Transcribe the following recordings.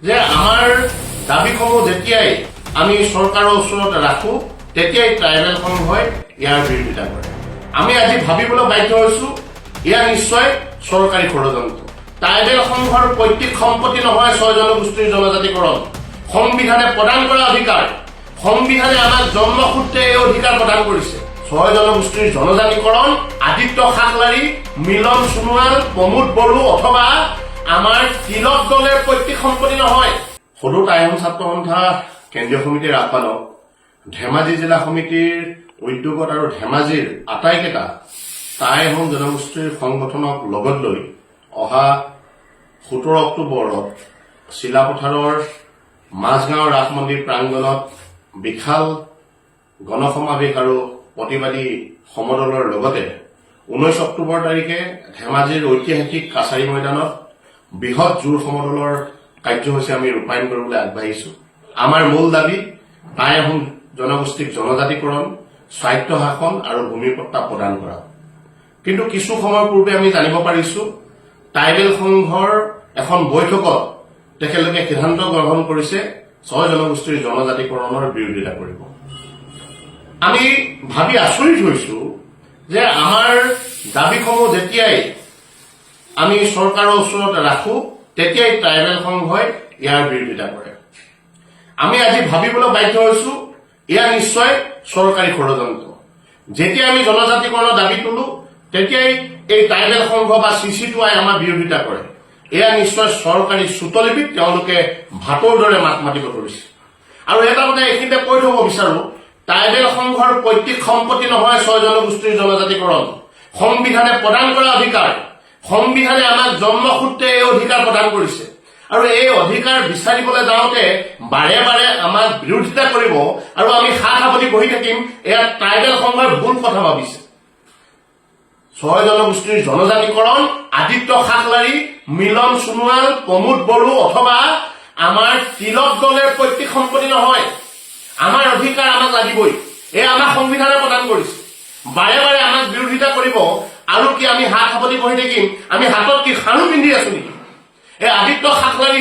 যে আমাৰ দাবীসমূহ যেতিয়াই আমি চৰকাৰৰ ওচৰত ৰাখো তেতিয়াই ট্ৰাইবেল সংঘই ইয়াৰ বিৰোধিতা কৰে। আমি আজি ভাবিবলৈ বাধ্য হৈছো এয়া নিশ্চয় চৰকাৰী ষড়যন্ত্ৰ। ট্ৰাইবেল সংঘৰ পৈতৃক সম্পত্তি নহয় 6 জনগোষ্ঠীৰ জনজাতিকৰণ। সংবিধানে প্ৰদান কৰা অধিকাৰ, সংবিধানে আমাক জন্মসূত্ৰে এই অধিকাৰ প্ৰদান কৰিছে। 6 জনগোষ্ঠীৰ জনজাতিকৰণ আদিত্য খাকলাৰী, মিলন সোণোৱাল, প্ৰমোদ বড়ো অথবা আমাৰ তিলক দলেৰ পৈতৃক সম্পত্তি নহয়। সদৌ টাই আহোম ছাত্ৰ সন্থা কেন্দ্ৰীয় সমিতিৰ আহ্বানক ধেমাজি জিলা সমিতিৰ উদ্যোগত আৰু ধেমাজিৰ আটাইকেইটা টাই আহোম জনগোষ্ঠীৰ সংগঠনক লগত লৈ অহা 17 অক্টোবৰত চিলাপথাৰৰ মাজগাঁও ৰাস মন্দিৰ প্ৰাংগণত বিশাল গণসমাৱেশ আৰু প্ৰতিবাদী সমদলৰ লগতে 19 অক্টোবৰ তাৰিখে ধেমাজিৰ ঐতিহাসিক কাছাৰী ময়দানত বৃহৎ জোৰ সমদলৰ কাৰ্যসূচী আমি ৰূপায়ণ কৰিবলৈ আগবাঢ়িছো। আমাৰ মূল দাবী টাই আহোম জনগোষ্ঠীক জনজাতিকৰণ, স্বায়ত্তশাসন আৰু ভূমিপট্টা প্ৰদান কৰা। কিন্তু কিছু সময়ৰ পূৰ্বে আমি জানিব পাৰিছো ট্ৰাইবেল সংঘৰ এখন বৈঠকত তেখেতলোকে সিদ্ধান্ত গ্ৰহণ কৰিছে 6 জনগোষ্ঠীৰ জনজাতিকৰণৰ বিৰোধিতা কৰিব। আমি ভাবি আচৰিত হৈছো যে আমাৰ দাবীসমূহ যেতিয়াই আমি চৰকাৰৰ ওচৰত ৰাখো তেতিয়াই ট্ৰাইবেল সংঘই ইয়াৰ বিৰোধিতা কৰে। আমি আজি ভাবিবলৈ বাধ্য হৈছো এয়া নিশ্চয় চৰকাৰী ষড়যন্ত্ৰ। যেতিয়া আমি জনজাতিকৰণৰ দাবী তোলো তেতিয়াই এই ট্ৰাইবেল সংঘ বা CC2I আমাৰ বিৰোধিতা কৰে। এয়া নিশ্চয় চৰকাৰী চুটলিপিত তেওঁলোকে ভাটৰ দৰে মাত মাতিব ধৰিছে। আৰু এটা কথা এইখিনিতে কৈ থব বিচাৰো, ট্ৰাইবেল সংঘৰ পৈতৃক সম্পত্তি নহয় 6 জনগোষ্ঠীৰ জনজাতিকৰণ। সংবিধানে প্ৰদান কৰা অধিকাৰ, সংবিধানে আমাক জন্মসূত্ৰে এই অধিকাৰ প্ৰদান কৰিছে। আৰু এই অধিকাৰ বিচাৰিবলৈ যাওঁতে বাৰে বাৰে আমাক বিৰোধিতা কৰিব আৰু আমি হাত সাৱটি বহি থাকিম, এয়া ট্ৰাইবেল সংঘই ভুল কথা ভাবিছে। 6 জনগোষ্ঠীৰ জনজাতিকৰণ আদিত্য খাকলাৰী, মিলন সোণোৱাল, প্ৰমোদ বড়ো অথবা আমাৰ তিলক দলেৰ পৈতৃক সম্পত্তি নহয়। আমাৰ অধিকাৰ আমাক লাগিবই, এয়া আমাক সংবিধানে প্ৰদান কৰিছে। বাৰে বাৰে আমাক বিৰোধিতা কৰিব আৰু কি আমি হাত সাৱটি বহি থাকিম? আমি হাতত কি খাৰু পিন্ধি আছো নেকি? এই আদিত্য খাকলাৰী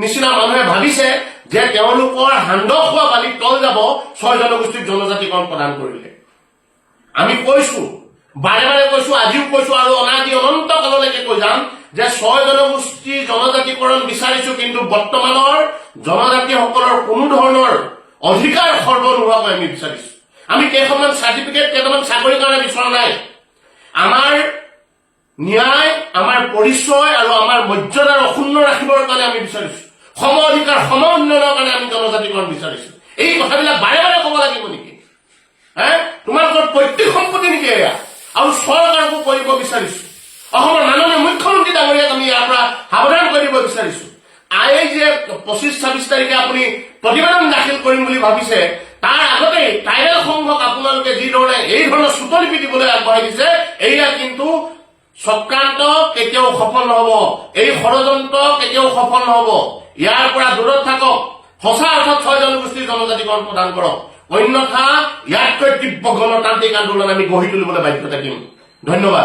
নিচিনা মানুহে ভাবিছে যে তেওঁলোকৰ হান্দক হোৱা বালিত তল যাব 6 জনগোষ্ঠীক জনজাতিকৰণ প্ৰদান কৰিলে। আমি কৈছো, বাৰে বাৰে কৈছো, আজিও কৈছো আৰু অনাদি অনন্ত কাললৈকে কৈ যাম যে 6 জনগোষ্ঠীৰ জনজাতিকৰণ বিচাৰিছো, কিন্তু বৰ্তমানৰ জনজাতিসকলৰ কোনো ধৰণৰ অধিকাৰ খৰ্ব নোহোৱাকৈ আমি বিচাৰিছো। আমি কেইখনমান চাৰ্টিফিকেট, কেইটামান চাকৰিৰ কাৰণে বিচৰা নাই। আমাৰ ন্যায়, আমাৰ পৰিচয় আৰু আমাৰ মৰ্যাদাৰ অক্ষুণ্ণ ৰাখিবৰ কাৰণে আমি বিচাৰিছো। সম অধিকাৰ, সম উন্নয়নৰ কাৰণে আমি জনজাতিকৰণ বিচাৰিছো। এই কথাবিলাক বাৰে বাৰে ক'ব লাগিব নেকি? তোমালোকৰ পৈতৃক সম্পত্তি নেকি এয়া? আৰু চৰকাৰকো কৰিব বিচাৰিছো। অসমৰ মাননীয় মুখ্যমন্ত্ৰী ডাঙৰীয়াক আমি ইয়াৰ পৰা সাৱধান কৰিব বিচাৰিছো। এই যে 25-26 তাৰিখে আপুনি প্ৰতিবেদন দাখিল কৰিম বুলি ভাবিছে, তাৰ আগতেই ট্ৰাইবেল সংঘক আপোনালোকে যি ধৰণে এই ধৰণৰ চুটলিপি দিবলৈ আগবঢ়াই দিছে, এয়া কিন্তু চক্ৰান্ত কেতিয়াও সফল নহব। এই ষড়যন্ত্ৰ কেতিয়াও সফল নহব। ইয়াৰ পৰা দূৰত থাকক। সঁচা অৰ্থত 6 জনগোষ্ঠীৰ জনজাতিকৰণ প্ৰদান কৰক, অন্যথা ইয়াতকৈ তীব্ৰ গণতান্ত্ৰিক আন্দোলন আমি গঢ়ি তুলিবলৈ বাধ্য থাকিম। ধন্যবাদ।